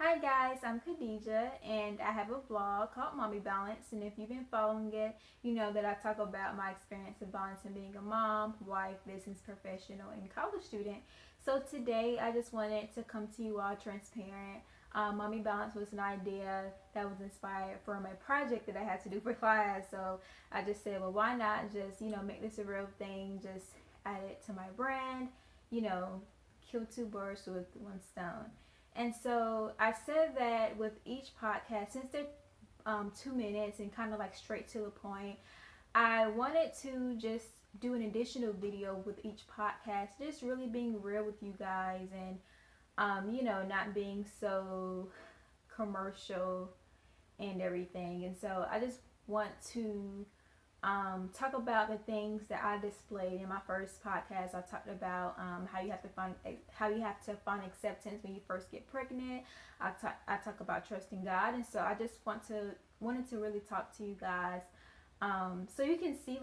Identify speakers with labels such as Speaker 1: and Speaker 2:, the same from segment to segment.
Speaker 1: Hi guys, I'm Khadija and I have a blog called Mommy Balance, and if you've been following it, you know that I talk about my experience of balancing being a mom, wife, business professional, and college student. So today I just wanted to come to you all transparent. Mommy Balance was an idea that was inspired from a project that I had to do for class. So I just said, well, why not just, make this a real thing, just add it to my brand, you know, kill two birds with one stone. And so I said that with each podcast, since they're 2 minutes and kind of like straight to the point, I wanted to just do an additional video with each podcast, just really being real with you guys and, not being so commercial and everything. And so I just want to talk about the things that I displayed in my first podcast. I talked about how you have to find acceptance when you first get pregnant. I talk about trusting God, and so I just wanted to really talk to you guys, so you can see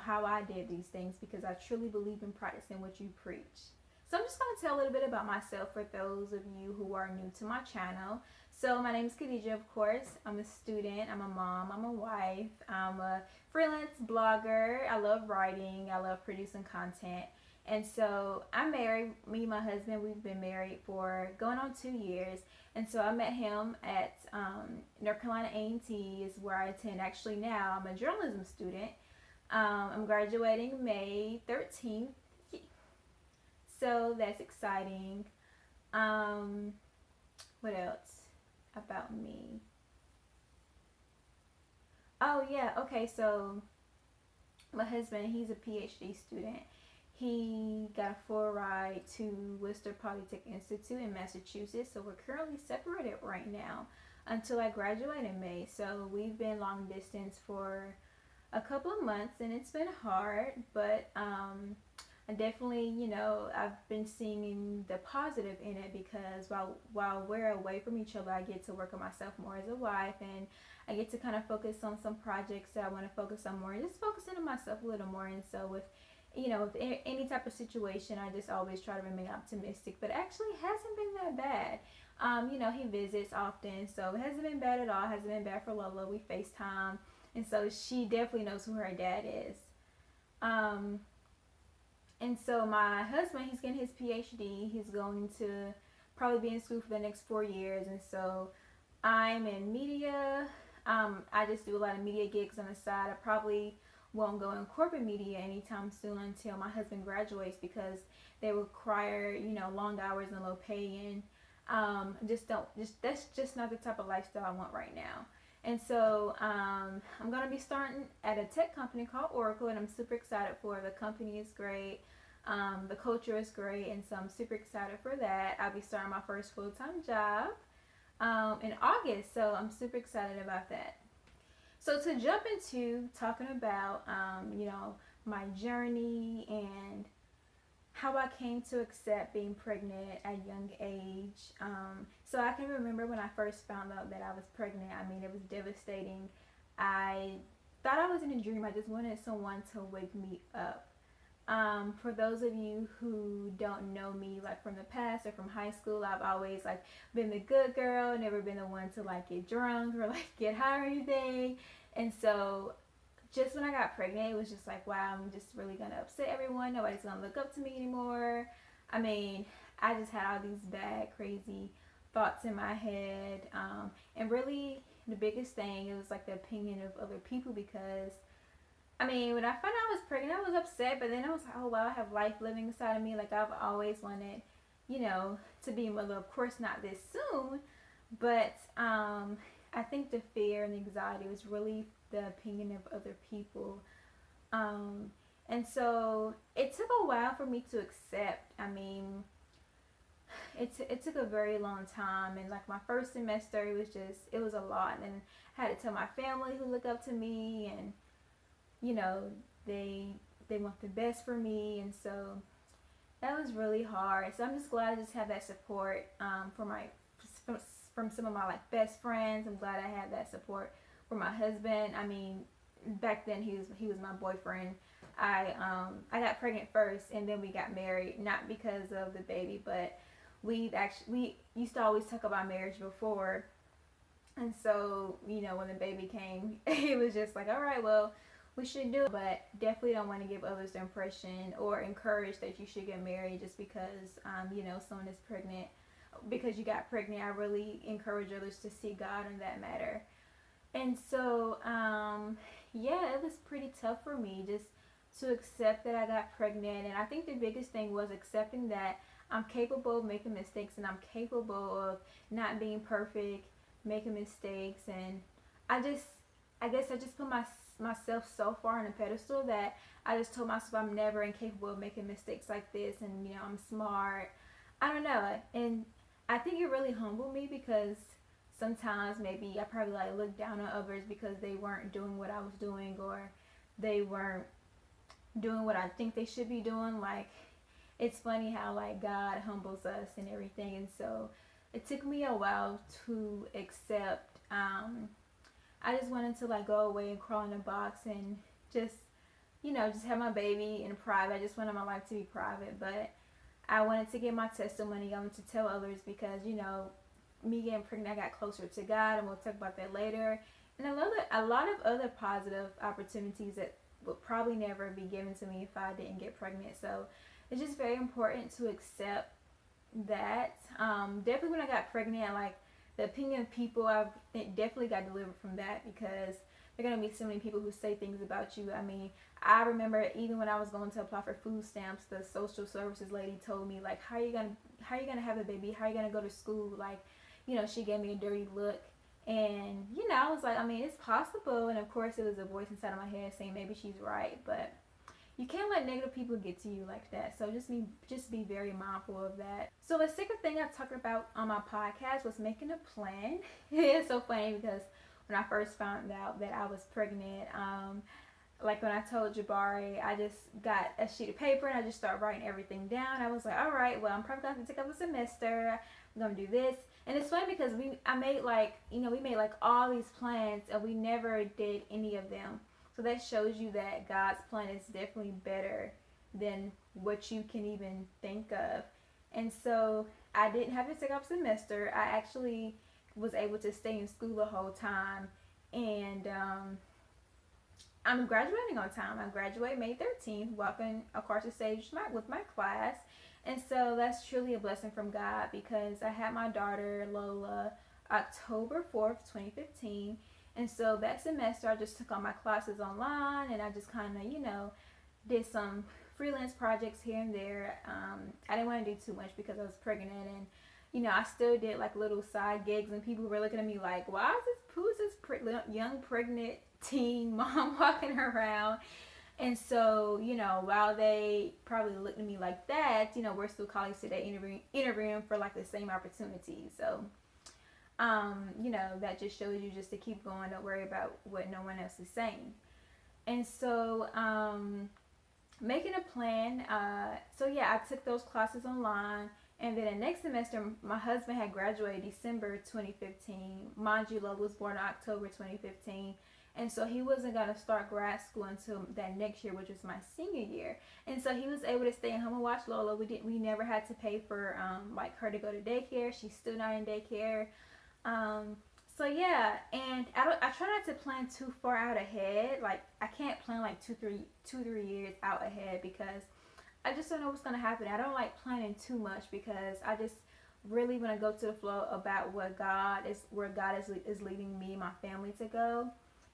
Speaker 1: how I did these things, because I truly believe in practicing what you preach. So I'm just going to tell a little bit about myself for those of you who are new to my channel. So my name is Khadija, of course. I'm a student, I'm a mom, I'm a wife, I'm a freelance blogger. I love writing, I love producing content. And so I'm married. Me and my husband, we've been married for going on 2 years. And so I met him at North Carolina A&T is where I attend. Actually now I'm a journalism student. I'm graduating May 13th. So that's exciting. What else about me? Oh yeah, okay, so my husband, he's a PhD student. He got a full ride to Worcester Polytech Institute in Massachusetts, so we're currently separated right now until I graduate in May. So we've been long distance for a couple of months, and it's been hard, but I definitely, I've been seeing the positive in it, because while we're away from each other, I get to work on myself more as a wife, and I get to kind of focus on some projects that I want to focus on more, and just focusing on myself a little more. And so with any type of situation, I just always try to remain optimistic. But actually, it hasn't been that bad. He visits often, so it hasn't been bad at all. It hasn't been bad for Lola. We FaceTime, and so she definitely knows who her dad is. And so my husband, he's getting his PhD. He's going to probably be in school for the next 4 years. And so I'm in media. I just do a lot of media gigs on the side. I probably won't go in corporate media anytime soon until my husband graduates, because they require, long hours and low pay. And that's just not the type of lifestyle I want right now. And so I'm going to be starting at a tech company called Oracle, and I'm super excited for it. The company is great. The culture is great, and so I'm super excited for that. I'll be starting my first full-time job in August, so I'm super excited about that. So to jump into talking about, my journey and how I came to accept being pregnant at a young age. So I can remember when I first found out that I was pregnant. I mean, it was devastating. I thought I was in a dream. I just wanted someone to wake me up. For those of you who don't know me, like from the past or from high school, I've always been the good girl, never been the one to get drunk or get high or anything. And so just when I got pregnant, it was just wow, I'm just really going to upset everyone. Nobody's going to look up to me anymore. I mean, I just had all these bad, crazy thoughts in my head. And really, the biggest thing, it was the opinion of other people, because, I mean, when I found out I was pregnant, I was upset, but then I was like, oh, wow, I have life living inside of me. I've always wanted, to be a mother. Of course, not this soon, but I think the fear and anxiety was really the opinion of other people. And so it took a while for me to accept. I mean, it took a very long time, and my first semester, it was a lot, and I had to tell my family who look up to me, and they want the best for me, and so that was really hard. So I'm just glad I just have that support from some of my best friends. I'm glad I had that support from my husband. I mean, back then he was my boyfriend. I got pregnant first, and then we got married, not because of the baby, but we used to always talk about marriage before. And so, when the baby came, it was just like, all right, well, we should do it. But definitely don't want to give others the impression or encourage that you should get married just because, someone is pregnant. Because you got pregnant, I really encourage others to see God in that matter. And so, yeah, it was pretty tough for me just to accept that I got pregnant. And I think the biggest thing was accepting that I'm capable of making mistakes and I'm capable of not being perfect, making mistakes. And I just, I guess I just put myself so far on a pedestal that I just told myself I'm never incapable of making mistakes like this. And, I'm smart. I don't know. And I think it really humbled me because sometimes maybe I probably like looked down on others because they weren't doing what I was doing, or they weren't doing what I think they should be doing. Like, it's funny how like God humbles us and everything. And so it took me a while to accept. I just wanted to like go away and crawl in a box and just just have my baby in private. I just wanted my life to be private, but I wanted to get my testimony. I wanted to tell others because me getting pregnant, I got closer to God, and we'll talk about that later. And a lot of other positive opportunities that would probably never be given to me if I didn't get pregnant. So it's just very important to accept that. Definitely when I got pregnant, like the opinion of people, I've definitely got delivered from that because there are going to be so many people who say things about you. I mean, I remember even when I was going to apply for food stamps, the social services lady told me like, how are you gonna have a baby? How are you gonna go to school? Like, she gave me a dirty look. And, I was like, I mean, it's possible. And of course it was a voice inside of my head saying maybe she's right, but you can't let negative people get to you like that. So just be very mindful of that. So the second thing I talked about on my podcast was making a plan. It's so funny because when I first found out that I was pregnant, like when I told Jabari, I just got a sheet of paper and I just started writing everything down. I was like, all right, well, I'm probably going to take up a semester. I'm going to do this. And it's funny because we made like all these plans and we never did any of them. So that shows you that God's plan is definitely better than what you can even think of. And so I didn't have to take up a semester. I actually was able to stay in school the whole time. And I'm graduating on time. I graduate May 13th, walking across the stage with my class. And so that's truly a blessing from God because I had my daughter, Lola, October 4th, 2015. And so that semester I just took all my classes online and I just kind of, did some freelance projects here and there. I didn't want to do too much because I was pregnant and, I still did like little side gigs and people were looking at me like, who's this young pregnant teen mom walking around? And so, while they probably looked at me like that, we're still colleagues today interviewing for like the same opportunity. So, that just shows you just to keep going, don't worry about what no one else is saying. And so, making a plan. So yeah, I took those classes online. And then the next semester, my husband had graduated December 2015. Mind you, Lola was born in October 2015. And so he wasn't going to start grad school until that next year, which was my senior year. And so he was able to stay home and watch Lola. We never had to pay for like her to go to daycare. She's still not in daycare. So yeah, and I try not to plan too far out ahead. Like I can't plan like two, 3 years out ahead because I just don't know what's gonna happen. I don't like planning too much because I just really want to go to the flow about where God is leading me and my family to go.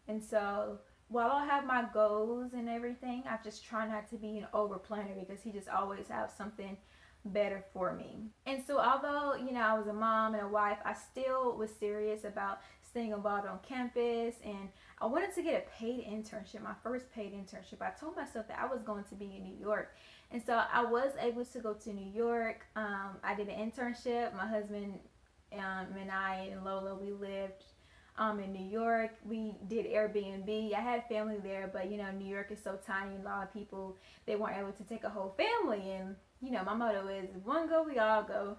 Speaker 1: And so while I have my goals and everything, I just try not to be an over planner because he just always has something better for me. And so although, I was a mom and a wife, I still was serious about staying involved on campus and I wanted to get a paid internship, my first paid internship. I told myself that I was going to be in New York. And so I was able to go to New York. I did an internship. My husband and I and Lola, we lived in New York. We did Airbnb. I had family there, but New York is so tiny and a lot of people, they weren't able to take a whole family. And my motto is if one go, we all go,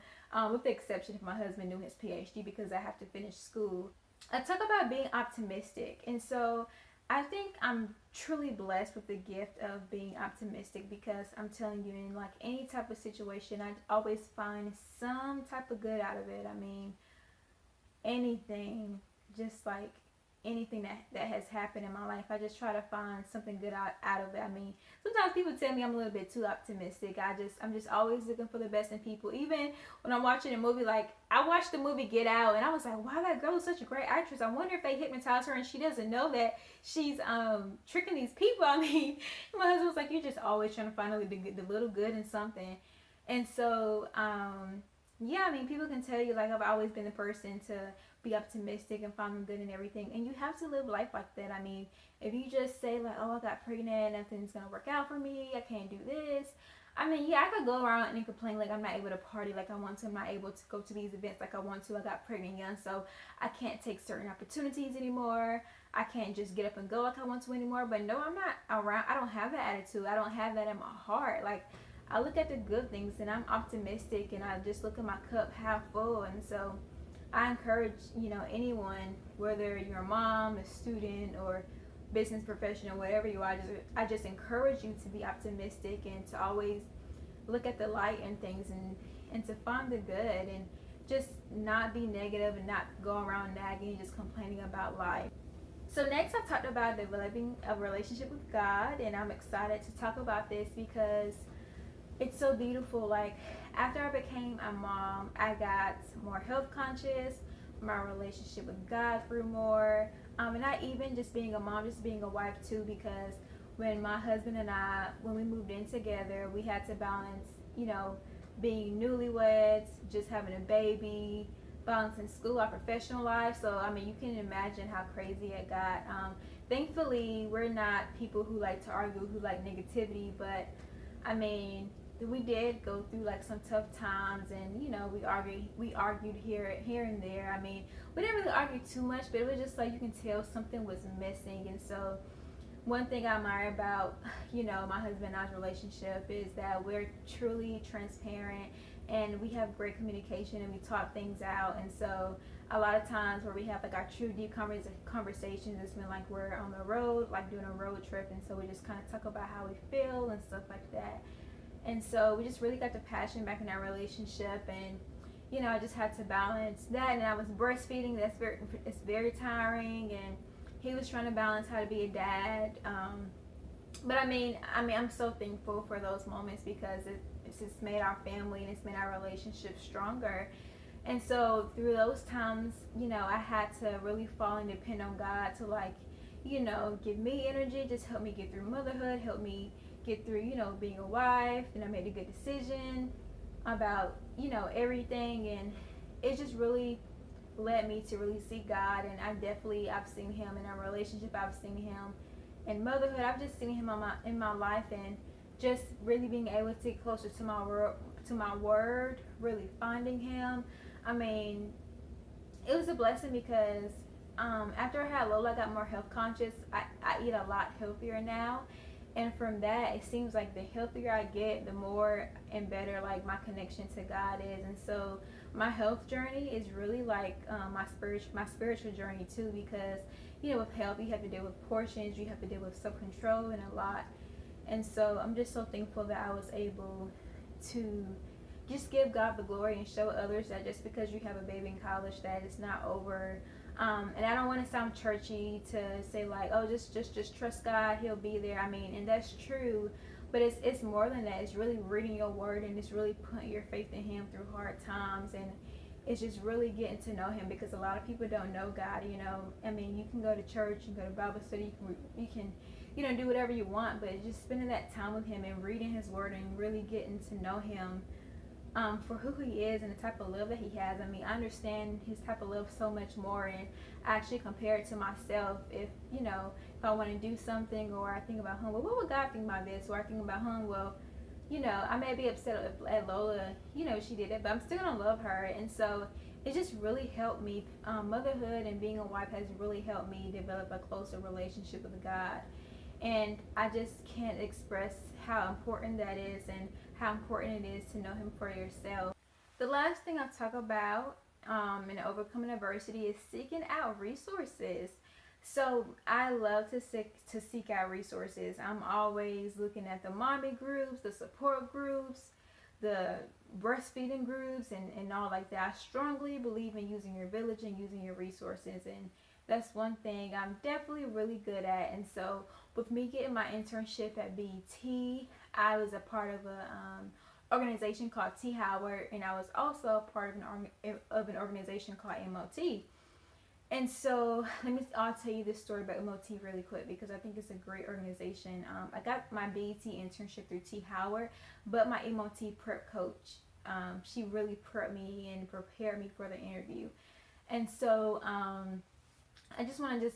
Speaker 1: with the exception if my husband knew his PhD because I have to finish school. I talk about being optimistic. And so I think I'm truly blessed with the gift of being optimistic because I'm telling you, in like any type of situation, I always find some type of good out of it. I mean, anything, just like anything that has happened in my life, I just try to find something good out of it. I mean, sometimes people tell me I'm a little bit too optimistic. I'm just always looking for the best in people. Even when I'm watching a movie, like I watched the movie Get Out and I was like, wow, that girl is such a great actress. I wonder if they hypnotize her and she doesn't know that she's tricking these people. I mean, my husband was like, you're just always trying to find the little good in something. And so yeah, I mean, people can tell you like I've always been the person to be optimistic and find the good in everything, and you have to live life like that. I mean, if you just say like, "Oh, I got pregnant, nothing's gonna work out for me. I can't do this." I mean, yeah, I could go around and complain like I'm not able to party like I want to. I'm not able to go to these events like I want to. I got pregnant young, so I can't take certain opportunities anymore. I can't just get up and go like I want to anymore. But no, I'm not around. I don't have that attitude. I don't have that in my heart. Like I look at the good things and I'm optimistic and I just look at my cup half full. And so I encourage, anyone, whether you're a mom, a student, or business professional, whatever you are, I just encourage you to be optimistic and to always look at the light in things and to find the good and just not be negative and not go around nagging and just complaining about life. So next I talked about developing a relationship with God, and I'm excited to talk about this because it's so beautiful. Like after I became a mom, I got more health conscious. My relationship with God grew more, and not even just being a mom, just being a wife too. Because when my husband and I, when we moved in together, we had to balance, being newlyweds, just having a baby, balancing school, our professional life. So I mean, you can imagine how crazy it got. Thankfully, we're not people who like to argue, who like negativity, but I mean, we did go through like some tough times, and we argued here and there. I mean, we didn't really argue too much, but it was just like you can tell something was missing. And so one thing I admire about my husband and I's relationship is that we're truly transparent and we have great communication and we talk things out. And so a lot of times where we have like our true deep conversations, it's been like we're on the road, like doing a road trip, and so we just kind of talk about how we feel and stuff like that. And so we just really got the passion back in our relationship. And I just had to balance that, and I was breastfeeding. It's very tiring, and he was trying to balance how to be a dad. But I'm so thankful for those moments because it's just made our family and it's made our relationship stronger. And so through those times, I had to really fall and depend on God to give me energy, just help me get through motherhood, help me get through, being a wife. And I made a good decision about, everything. And it just really led me to really seek God. And I've seen him in our relationship. I've seen him in motherhood. I've just seen him in my life, and just really being able to get closer to my word, really finding him. I mean, it was a blessing because after I had Lola, I got more health conscious. I eat a lot healthier now. And from that, it seems like the healthier I get, the more and better like my connection to God is. And so my health journey is really like my spiritual journey too, because with health you have to deal with portions, you have to deal with self-control and a lot. And so I'm just so thankful that I was able to just give God the glory and show others that just because you have a baby in college that it's not over. And I don't want to sound churchy to say like, oh, just trust God, he'll be there. I mean, and that's true, but it's more than that. It's really reading your word, and it's really putting your faith in him through hard times. And it's just really getting to know him, because a lot of people don't know God. I mean, you can go to church, you can go to Bible study, you can do whatever you want, but just spending that time with him and reading his word and really getting to know him for who he is and the type of love that he has. I mean, I understand his type of love so much more, and I actually compare it to myself. If I want to do something, or I think about, well, what would God think about this? Or I think about, well, I may be upset at Lola, she did it, but I'm still gonna love her. And so it just really helped me. Motherhood and being a wife has really helped me develop a closer relationship with God. And I just can't express how important that is, and how important it is to know him for yourself. The last thing I'll talk about in overcoming adversity is seeking out resources. So I love to seek out resources. I'm always looking at the mommy groups, the support groups, the breastfeeding groups, and all like that. I strongly believe in using your village and using your resources, and that's one thing I'm definitely really good at. And so with me getting my internship at BET, I was a part of a organization called T Howard, and I was also a part of an organization called MOT. And so I'll tell you this story about MOT really quick because I think it's a great organization. I got my BET internship through T Howard, but my MOT prep coach, she really prepped me and prepared me for the interview. And so I just want to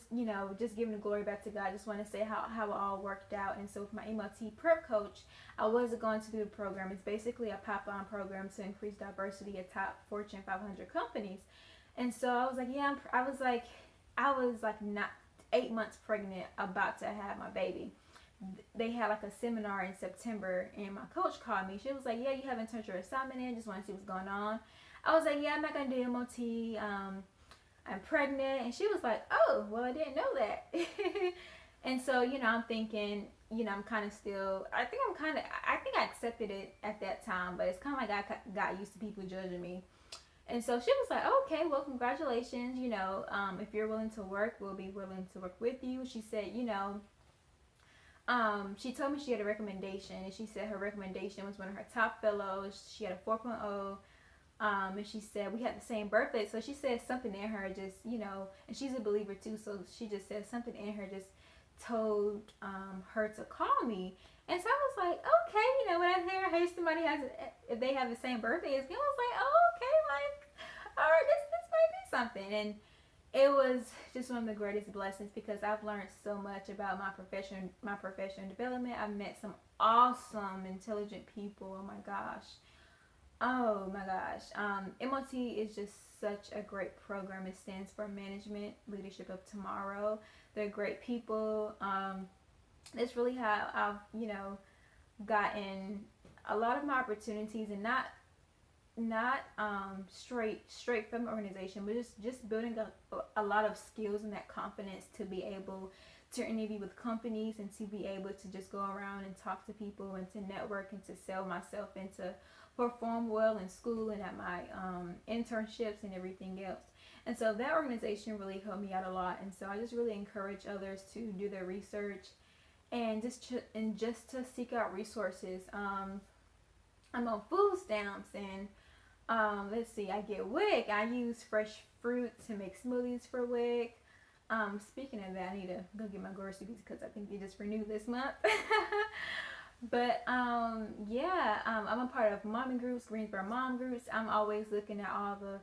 Speaker 1: just giving the glory back to God. I just want to say how it all worked out. And so with my MOT prep coach, I wasn't going to do the program. It's basically a pipeline program to increase diversity at top Fortune 500 companies. And so I was like, yeah, I was like not 8 months pregnant, about to have my baby. They had like a seminar in September, and my coach called me. She was like, yeah, you haven't turned your assignment in. Just want to see what's going on. I was like, yeah, I'm not gonna do MOT. I'm pregnant. And she was like, oh, well, I didn't know that. And so, I'm thinking, I'm kind of still, I think I accepted it at that time, but it's kind of like I got used to people judging me. And so she was like, oh, okay, well, congratulations. If you're willing to work, we'll be willing to work with you. She said, she told me she had a recommendation, and she said her recommendation was one of her top fellows. She had a 4.0. And she said we had the same birthday, so she said something in her just, and she's a believer too, so she just said something in her just told her to call me. And so I was like, okay, when I hear somebody if they have the same birthday as me, I was like, oh, okay, like, all right, this might be something. And it was just one of the greatest blessings because I've learned so much about my professional development. I've met some awesome, intelligent people. Oh my gosh. Oh my gosh. MOT is just such a great program. It stands for Management Leadership of Tomorrow. They're great people. It's really how I've, gotten a lot of my opportunities, and not straight from the organization, but just building a lot of skills and that confidence to be able to interview with companies and to be able to just go around and talk to people and to network and to sell myself and to perform well in school and at my internships and everything else. And so that organization really helped me out a lot. And so I just really encourage others to do their research and just to seek out resources. I'm on food stamps, and let's see, I get WIC. I use fresh fruit to make smoothies for WIC. Speaking of that, I need to go get my groceries because I think they just renewed this month. But yeah, I'm a part of mommy groups, Greensboro mom groups. I'm always looking at all the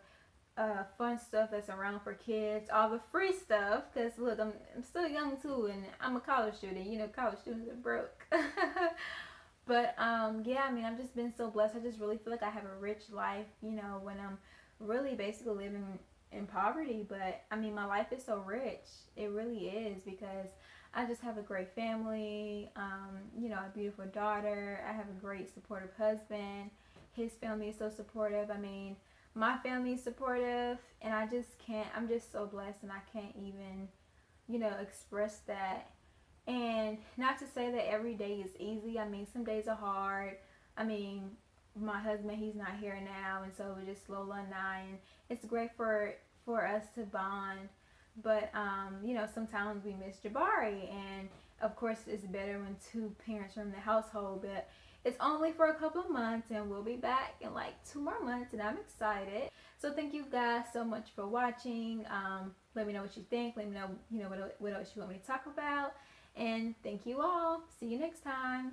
Speaker 1: fun stuff that's around for kids, all the free stuff. Cause look, I'm still young too, and I'm a college student. College students are broke. But yeah, I mean, I've just been so blessed. I just really feel like I have a rich life. When I'm really basically living in poverty, but I mean, my life is so rich. It really is because I just have a great family, a beautiful daughter. I have a great supportive husband. His family is so supportive. I mean, my family is supportive, and I'm just so blessed, and I can't even, express that. And not to say that every day is easy. I mean, some days are hard. I mean, my husband, he's not here now, and so we're just Lola and I, and it's great for us to bond. But sometimes we miss Jabari, and of course it's better when two parents are in the household. But it's only for a couple of months, and we'll be back in like 2 more months, and I'm excited. So thank you guys so much for watching. Let me know what you think. Let me know what else you want me to talk about. And thank you all. See you next time.